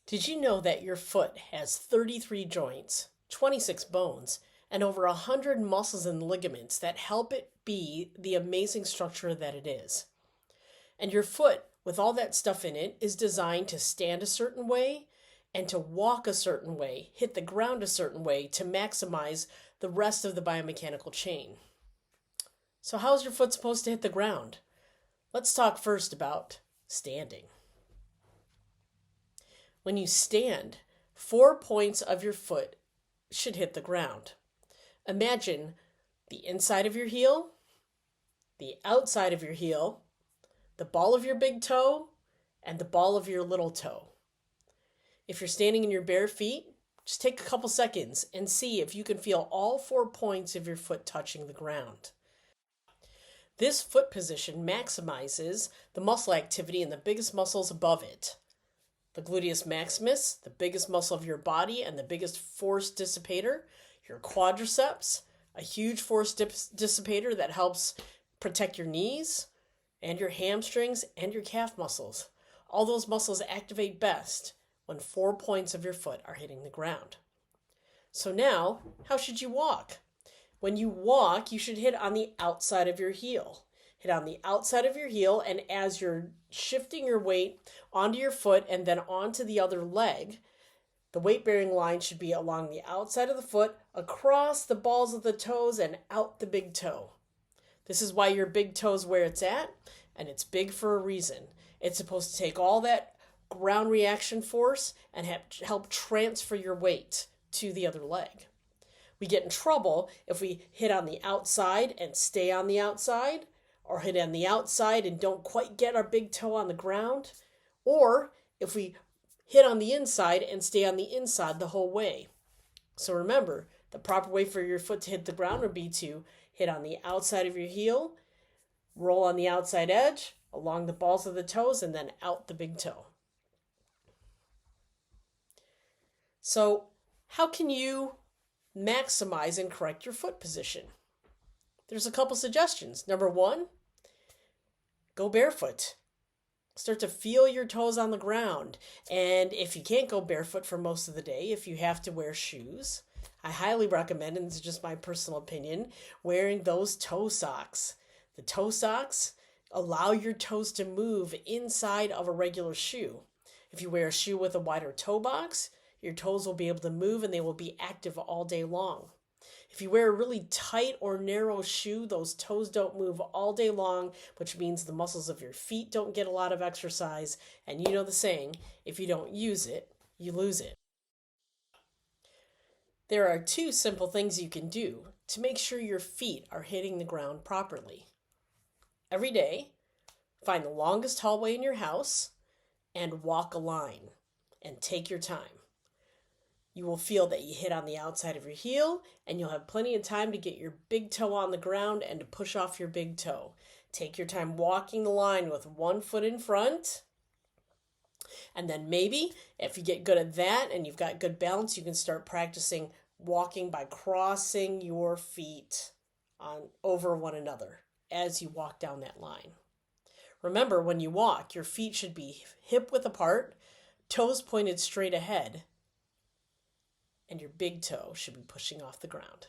Did you know that your foot has 33 joints, 26 bones, and over 100 muscles and ligaments that help it be the amazing structure that it is? And your foot, with all that stuff in it, is designed to stand a certain way and to walk a certain way, hit the ground a certain way to maximize the rest of the biomechanical chain. So, how is your foot supposed to hit the ground? Let's talk first about standing. When you stand, 4 points of your foot should hit the ground. Imagine the inside of your heel, the outside of your heel, the ball of your big toe, and the ball of your little toe. If you're standing in your bare feet, just take a couple seconds and see if you can feel all 4 points of your foot touching the ground. This foot position maximizes the muscle activity in the biggest muscles above it. The gluteus maximus, the biggest muscle of your body and the biggest force dissipator, your quadriceps, a huge force dissipator that helps protect your knees and your hamstrings and your calf muscles. All those muscles activate best when 4 points of your foot are hitting the ground. So now, how should you walk? When you walk, you should hit on the outside of your heel. Hit on the outside of your heel, and as you're shifting your weight onto your foot and then onto the other leg, the weight-bearing line should be along the outside of the foot, across the balls of the toes, and out the big toe. This is why your big toe's where it's at, and it's big for a reason. It's supposed to take all that ground reaction force and help transfer your weight to the other leg. We get in trouble if we hit on the outside and stay on the outside, or hit on the outside and don't quite get our big toe on the ground, or if we hit on the inside and stay on the inside the whole way. So remember, the proper way for your foot to hit the ground would be to hit on the outside of your heel, roll on the outside edge, along the balls of the toes, and then out the big toe. So how can you maximize and correct your foot position? There's a couple suggestions. Number one, go barefoot. Start to feel your toes on the ground. And if you can't go barefoot for most of the day, if you have to wear shoes, I highly recommend, and this is just my personal opinion, wearing those toe socks. The toe socks allow your toes to move inside of a regular shoe. If you wear a shoe with a wider toe box, your toes will be able to move and they will be active all day long. If you wear a really tight or narrow shoe, those toes don't move all day long, which means the muscles of your feet don't get a lot of exercise. And you know the saying, if you don't use it, you lose it. There are 2 simple things you can do to make sure your feet are hitting the ground properly. Every day, find the longest hallway in your house and walk a line and take your time. You will feel that you hit on the outside of your heel, and you'll have plenty of time to get your big toe on the ground and to push off your big toe. Take your time walking the line with 1 foot in front. And then maybe, if you get good at that and you've got good balance, you can start practicing walking by crossing your feet over one another as you walk down that line. Remember, when you walk, your feet should be hip width apart, toes pointed straight ahead, and your big toe should be pushing off the ground.